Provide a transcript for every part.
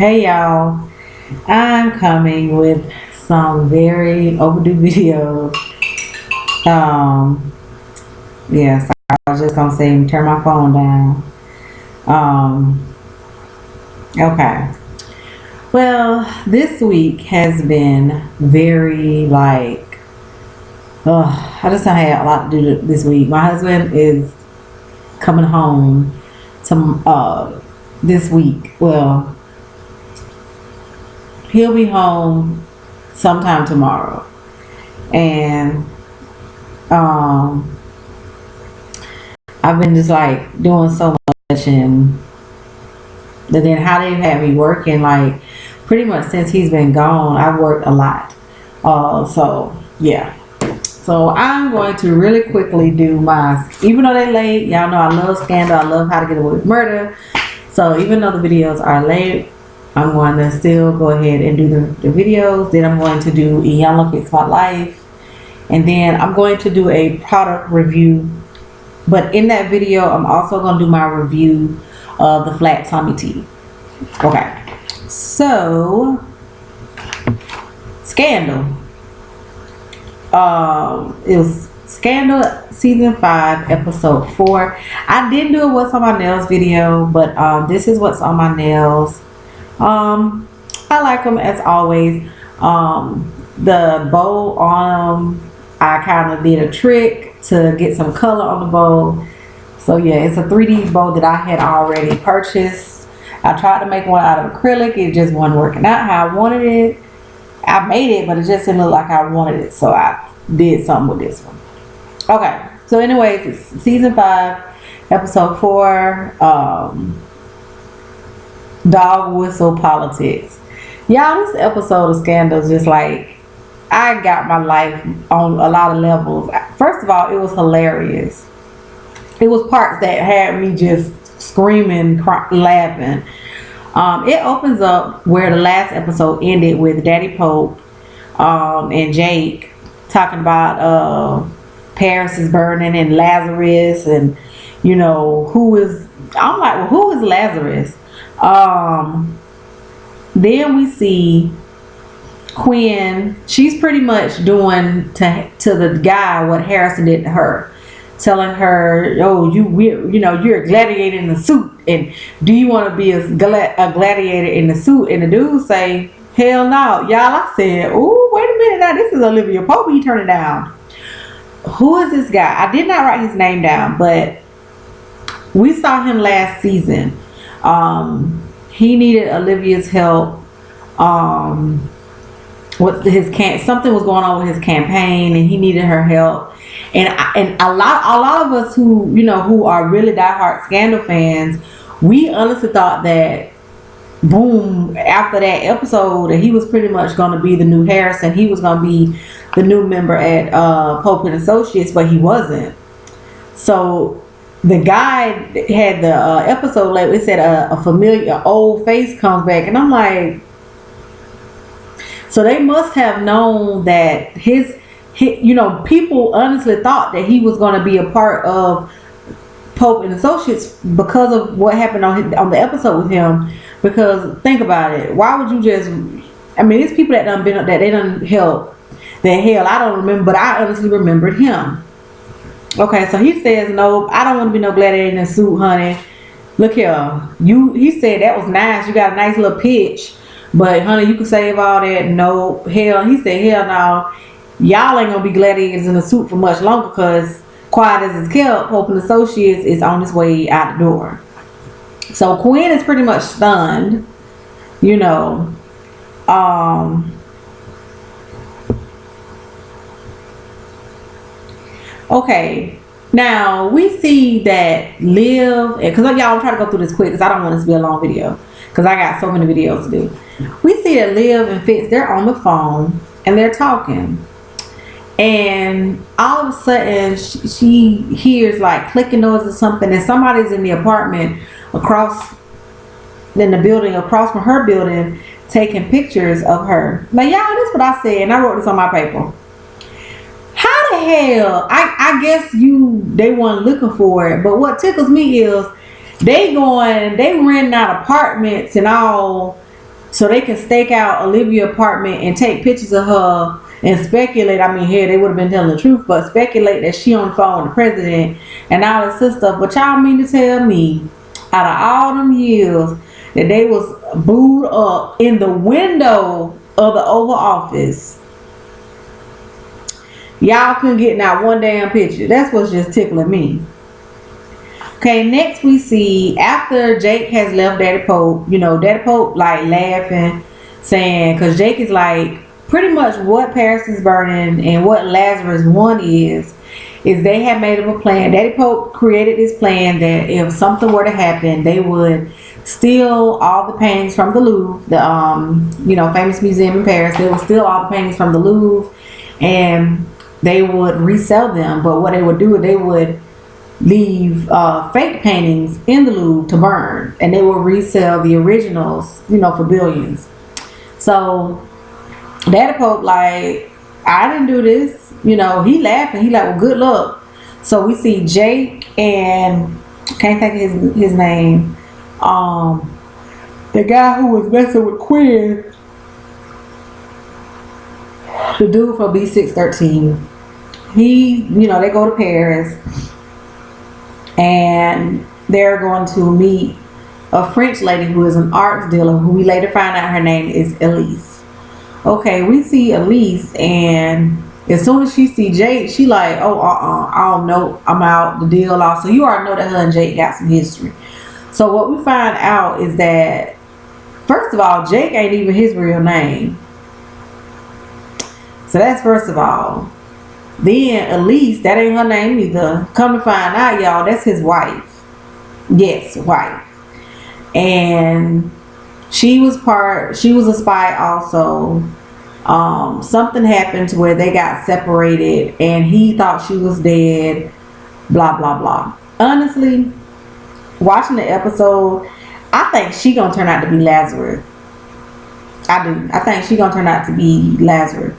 Hey y'all, I'm coming with some very overdue videos. Um, yes, I was just gonna say turn my phone down. Um, okay. Well, this week has been very I just had a lot to do this week. My husband is coming home to this week. Well, he'll be home sometime tomorrow, and um, I've been just doing so much, and then how they've had me working pretty much since he's been gone. I've worked a lot. So yeah. So I'm going to really quickly do even though they're late, y'all know I love Scandal, I love How to Get Away with Murder. So even though the videos are late, I'm going to still go ahead and do the videos. Then I'm going to do Iyanla Fix My Life. And then I'm going to do a product review. But in that video, I'm also going to do my review of the Flat Tummy Tea. Okay. So, Scandal. It was Scandal season 5 episode 4. I didn't do a what's on my nails video, but this is what's on my nails. I like them as always. The bow on them, I kind of did a trick to get some color on the bow. So yeah, it's a 3D bow that I had already purchased. I tried to make one out of acrylic. It just wasn't working out how I wanted it. I made it, but it just didn't look like I wanted it. So I did something with this one. Okay. So anyways, it's season 5, episode 4, Dog Whistle Politics. Y'all, this episode of Scandal is just I got my life on a lot of levels. First of all, it was hilarious. It was parts that had me just screaming, laughing. It opens up where the last episode ended with Daddy Pope and Jake talking about Paris is burning and Lazarus, and I'm like, well, who is Lazarus? Then we see Quinn. She's pretty much doing to the guy what Harrison did to her, telling her, "Oh, you're a gladiator in the suit, and do you want to be a gladiator in the suit?" And the dude say, "Hell no, y'all." I said, "Oh, wait a minute, now this is Olivia Pope. He turned it down." Who is this guy? I did not write his name down, but we saw him last season. He needed Olivia's help. Something was going on with his campaign, and he needed her help. And a lot of us who are really diehard Scandal fans, we honestly thought that boom, after that episode, that he was pretty much going to be the new Harrison. He was going to be the new member at Pope and Associates, but he wasn't. So the guy had the episode it said a familiar old face comes back, and I'm like, so they must have known that people honestly thought that he was going to be a part of Pope and Associates because of what happened on the episode with him. Because think about it, why would you just? I mean, it's people that they done help. That hell, I don't remember, but I honestly remembered him. Okay, so he says, "No, I don't want to be no gladiator in a suit, honey. Look here, He said that was nice. You got a nice little pitch, but honey, you can save all that. No, hell." He said, "Hell no, y'all ain't gonna be gladiators in a suit for much longer, because quiet as it's kept, Pope and Associates is on its way out the door." So Quinn is pretty much stunned, Okay, now we see that Liv, because y'all, I'm trying to go through this quick because I don't want this to be a long video because I got so many videos to do. We see that Liv and Fitz, they're on the phone and they're talking, and all of a sudden she hears clicking noise or something, and somebody's in the apartment in the building across from her building taking pictures of her. Now y'all, this is what I said, and I wrote this on my paper. How the hell? I guess they weren't looking for it, but what tickles me is they renting out apartments and all so they can stake out Olivia's apartment and take pictures of her and speculate. I mean, here they would have been telling the truth, but speculate that she on the phone with the president and all this other stuff. But y'all mean to tell me, out of all them years, that they was booed up in the window of the Oval Office, y'all couldn't get not one damn picture? That's what's just tickling me. Okay, next we see after Jake has left Daddy Pope, Daddy Pope like laughing, saying, because Jake is like, pretty much what Paris is burning and what Lazarus 1 is they had made up a plan. Daddy Pope created this plan that if something were to happen, they would steal all the paintings from the Louvre, the famous museum in Paris. They would steal all the paintings from the Louvre and they would resell them. But what they would do is they would leave fake paintings in the Louvre to burn, and they would resell the originals, for billions. So Daddy Pope like, I didn't do this. He laughing. He like, well, good luck. So we see Jake and can't think of his name. The guy who was messing with Quinn, the dude from B613. He, they go to Paris and they're going to meet a French lady who is an arts dealer, who we later find out her name is Elise. Okay, we see Elise, and as soon as she see Jake, she like, oh, I don't know, I'm out, the deal off. So you already know that her and Jake got some history. So what we find out is that, first of all, Jake ain't even his real name. So that's first of all. Then Elise, that ain't her name either. Come to find out, y'all, that's his wife. Yes, wife. And she was a spy also. Something happened to where they got separated and he thought she was dead, blah blah blah. Honestly, watching the episode, I think she gonna turn out to be Lazarus. I do. I think she gonna turn out to be Lazarus.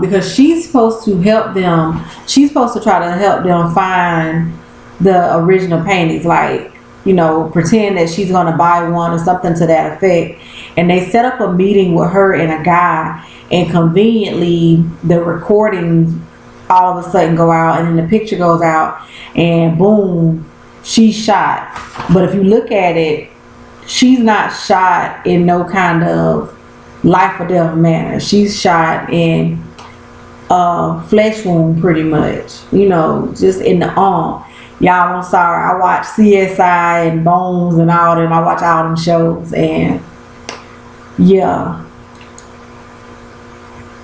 Because she's supposed to help them. She's supposed to try to help them find the original paintings, like, pretend that she's going to buy one or something to that effect. And they set up a meeting with her and a guy, and conveniently the recordings all of a sudden go out, and then the picture goes out, and boom, she's shot. But if you look at it, she's not shot in no kind of life or death manner. She's shot in a flesh wound, pretty much, just in the arm. Y'all, I'm sorry, I watch CSI and Bones and all them. I watch all them shows, and yeah,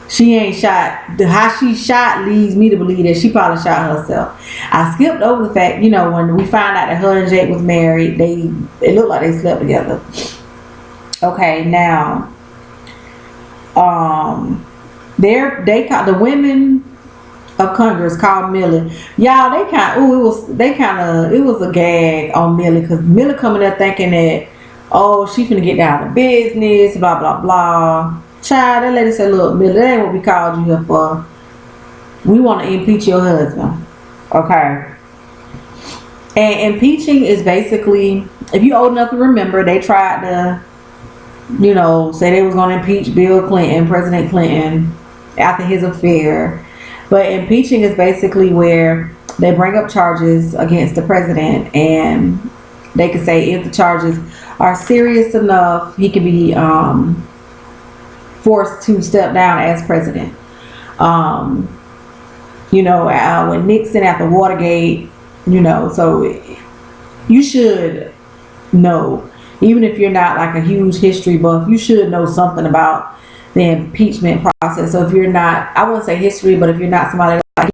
she ain't shot. How she shot leads me to believe that she probably shot herself. I skipped over the fact, when we find out that her and Jake was married, it looked like they slept together. Okay, now the women of Congress called Millie. Y'all, it was a gag on Millie, because Millie coming there thinking that, oh, she finna get down to business, blah blah blah. Child, that lady said, look, Millie, that ain't what we called you here for. We want to impeach your husband. Okay. And impeaching is basically, if you old enough to remember, they tried to, say they was going to impeach Bill Clinton, President Clinton, after his affair. But impeaching is basically where they bring up charges against the president, and they can say if the charges are serious enough, he can be forced to step down as president. When Nixon after Watergate, so you should know, even if you're not like a huge history buff, you should know something about the impeachment process. So if you're not, I wouldn't say history, but if you're not somebody that like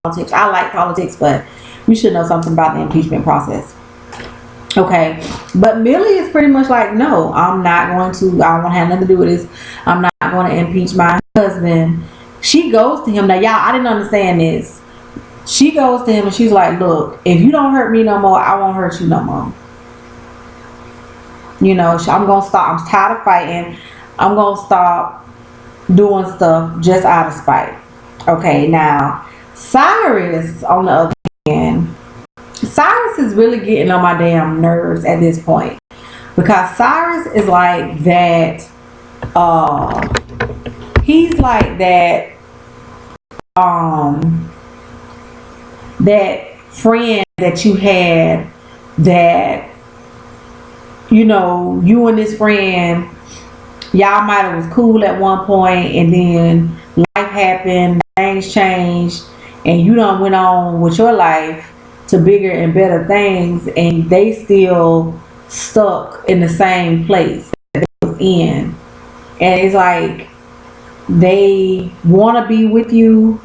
politics, I like politics, but you should know something about the impeachment process. Okay, but Millie is pretty much like, no, I don't want to have nothing to do with this. I'm not going to impeach my husband. She goes to him. Now, y'all, I didn't understand this. She goes to him and she's like, look, if you don't hurt me no more, I won't hurt you no more. I'm going to stop. I'm tired of fighting. I'm going to stop doing stuff just out of spite. Okay, now, Cyrus, on the other hand, Cyrus is really getting on my damn nerves at this point, because Cyrus is like that he's like um that friend that you had, that you and this friend, y'all might have was cool at one point, and then life happened, things changed, and you done went on with your life to bigger and better things, and they still stuck in the same place that they was in. And it's like they want to be with you,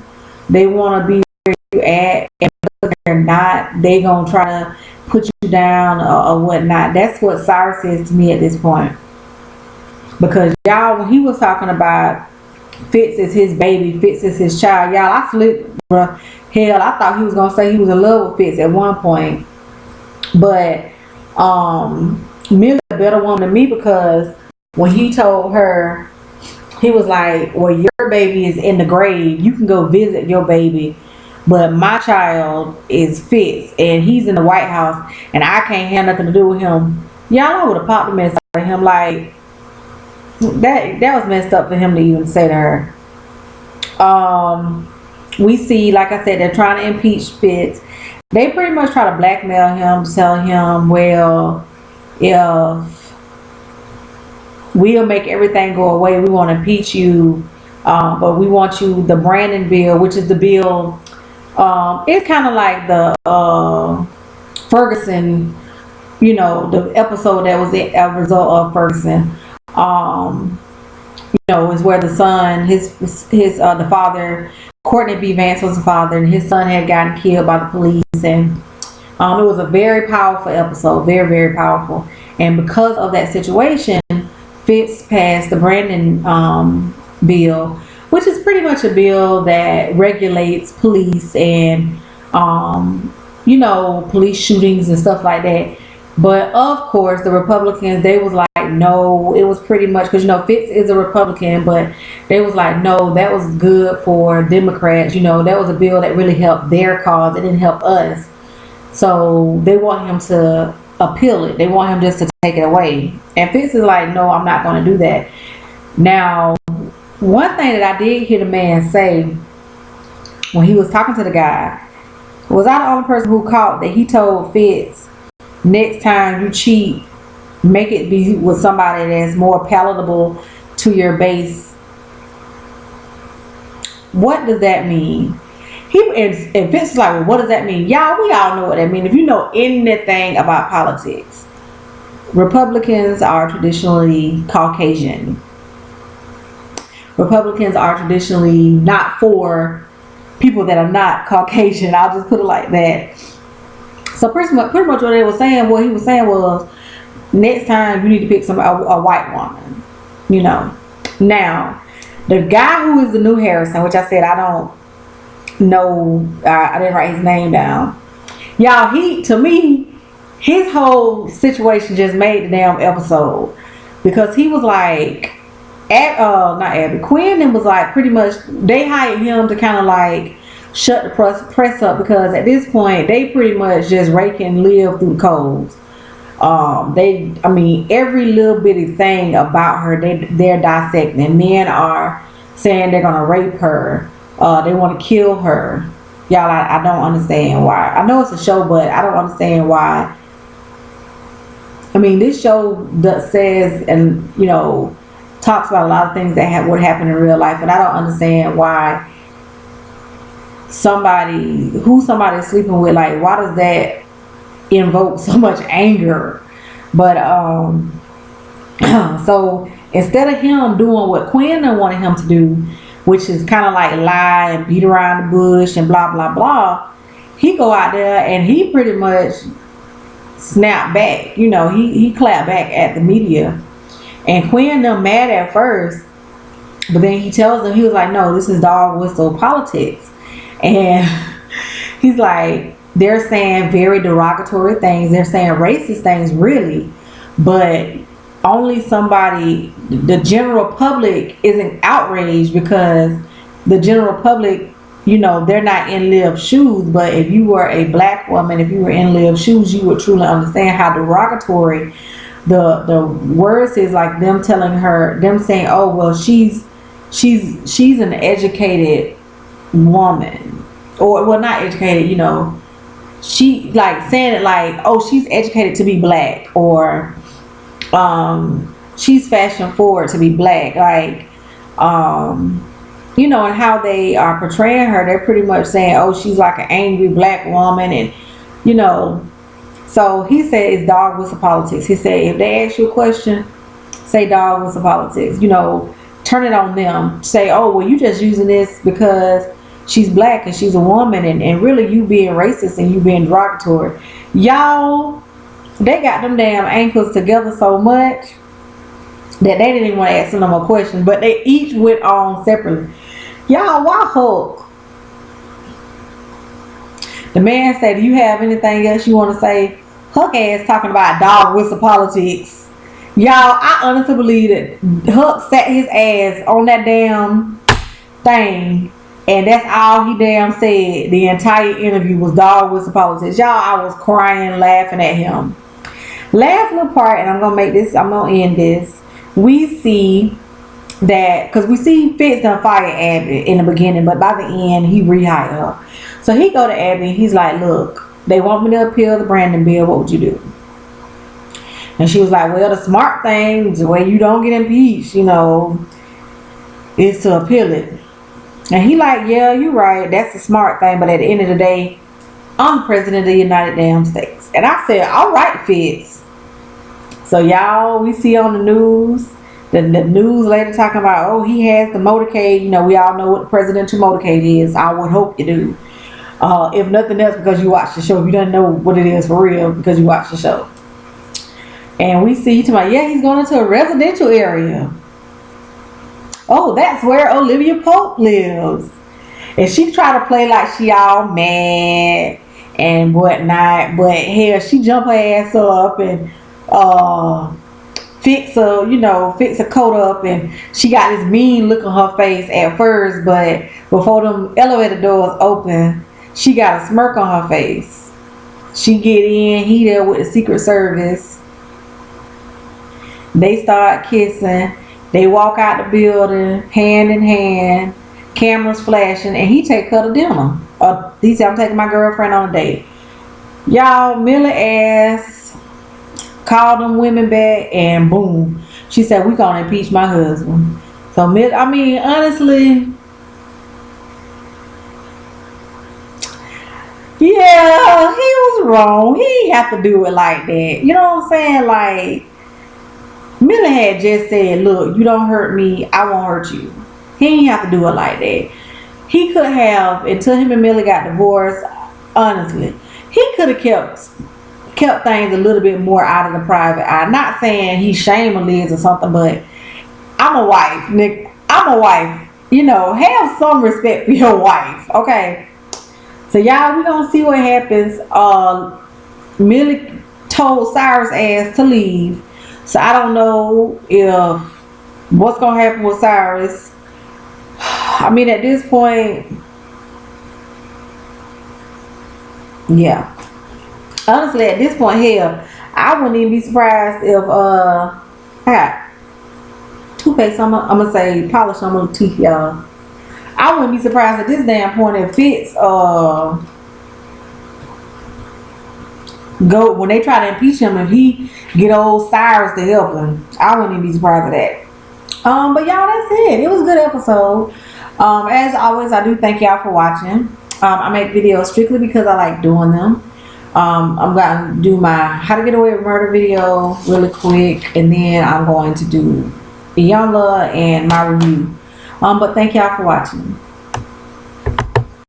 they want to be where you at, and because they're not, they gonna try to put you down, or whatnot. That's what Cyrus says to me at this point. Because y'all, when he was talking about Fitz is his baby, Fitz is his child, y'all, I flipped, bruh. Hell, I thought he was gonna say he was in love with Fitz at one point. But Millie's a better woman than me, because when he told her, he was like, well, your baby is in the grave, you can go visit your baby, but my child is Fitz, and he's in the White House, and I can't have nothing to do with him. Y'all, I would have popped the mess out of him. Like, that was messed up for him to even say to her. We see, like I said, they're trying to impeach Fitz. They pretty much try to blackmail him, tell him, well, if we'll make everything go away, we want to impeach you, but we want you, the Brandon bill, which is the bill, it's kind of like the Ferguson, the episode that was a result of Ferguson. Is where the son, the father, Courtney B. Vance was the father, and his son had gotten killed by the police, and it was a very powerful episode, very, very powerful. And because of that situation, Fitz passed the Brandon bill, which is pretty much a bill that regulates police and police shootings and stuff like that. But of course, the Republicans, they was like, no, it was pretty much, because Fitz is a Republican, but they was like, no, that was good for Democrats. That was a bill that really helped their cause. It didn't help us. So they want him to appeal it. They want him just to take it away. And Fitz is like, no, I'm not going to do that. Now, one thing that I did hear the man say when he was talking to the guy, was I the only person who caught that he told Fitz, next time you cheat, make it be with somebody that's more palatable to your base. What does that mean? And Vince is like, well, what does that mean? Y'all, we all know what that means. If you know anything about politics, Republicans are traditionally Caucasian. Republicans are traditionally not for people that are not Caucasian. I'll just put it like that. So pretty much what they were saying, what he was saying was, next time you need to pick a white woman. Now, the guy who is the new Harrison, which I said I don't know, I didn't write his name down. Y'all, to me, his whole situation just made the damn episode, because he was like, not Abby, Quinn, was like, pretty much they hired him to kind of like shut the press up, because at this point they pretty much just rake and live through the coals. Every little bitty thing about her, they're dissecting. Men are saying they're gonna rape her, they want to kill her. Y'all, I don't understand why. I know it's a show, but I don't understand why. This show that says, and talks about a lot of things that would happen in real life, and I don't understand why somebody is sleeping with, like, why does that invoke so much anger? But so instead of him doing what Quinn wanted him to do, which is kind of like lie and beat around the bush and blah blah blah, he go out there and he pretty much snapped back. He clapped back at the media, and Quinn mad at first, but then he tells them, he was like, no, this is dog whistle politics. And he's like, they're saying very derogatory things, they're saying racist things, really, but only the general public isn't outraged, because the general public, they're not in Liv's shoes. But if you were a black woman, if you were in Liv's shoes, you would truly understand how derogatory the words is like them telling her, them saying, oh well, she's an educated woman, or well, not educated, you know, she like saying it like, oh, she's educated to be black, or she's fashion forward to be black, like you know, and how they are portraying her, they're pretty much saying, oh, she's like an angry black woman, and you know. So he said it's dog whistle politics. He said if they ask you a question, say dog whistle politics. You know, turn it on them. Say, oh well, you just using this because she's black and she's a woman, and really you being racist and you being derogatory. Y'all, they got them damn ankles together so much that they didn't even want to ask them no more questions, but they each went on separately. Y'all, why Hulk? The man said, do you have anything else you want to say? Hulk ass talking about dog whistle politics. Y'all, I honestly believe that Hulk sat his ass on that damn thing, and that's all he damn said. The entire interview was dog whistle politics. Y'all, I was crying, laughing at him. Last little part, and I'm going to end this. We see that, because we see Fitz done fire Abby in the beginning, but by the end he rehired her. So he go to Abby, he's like, look, they want me to appeal the Brandon bill, what would you do? And she was like, well, the smart thing, the way you don't get impeached, you know, is to appeal it. And he like, yeah, you're right, that's the smart thing, but at the end of the day, I'm the president of the United damn States. And I said, all right, Fitz. So y'all, we see on the news, the news later talking about, oh, he has the motorcade. You know, we all know what the presidential motorcade is. I would hope you do. If nothing else, because you watch the show. If you don't know what it is for real, because you watch the show. And we see tomorrow, yeah, he's going into a residential area. Oh, that's where Olivia Pope lives. And she try to play like she all mad and whatnot, but hell, she jump her ass up and fix a coat up, and she got this mean look on her face at first, but before them elevator doors open, she got a smirk on her face. She get in, he there with the Secret Service. They start kissing. They walk out the building, hand in hand, cameras flashing, and he take her to dinner. He said, I'm taking my girlfriend on a date. Y'all, Millie ass called them women back, and boom, she said, we gonna impeach my husband. So I mean, honestly, yeah, he was wrong. He didn't have to do it like that. You know what I'm saying? Like, Millie had just said, look, you don't hurt me, I won't hurt you. He didn't have to do it like that. He could have, until him and Millie got divorced, honestly, he could have kept things a little bit more out of the private eye. Not saying he's shaming Liz or something, but I'm a wife, Nick. I'm a wife. You know, have some respect for your wife, okay? So y'all, we gonna see what happens. Millie told Cyrus ass to leave, so I don't know if what's gonna happen with Cyrus. I mean, at this point, yeah. Honestly, at this point, hell, I wouldn't even be surprised if I got toothpaste. I'm gonna say polish on my teeth, y'all. I wouldn't be surprised at this damn point if Fitz go when they try to impeach him, if he get old Cyrus to help him. I wouldn't even be surprised at that. But y'all, that's it. It was a good episode. As always, I do thank y'all for watching. I make videos strictly because I like doing them. I'm going to do my how to get away with murder video really quick, and then I'm going to do Iyanla and my review. But thank y'all for watching.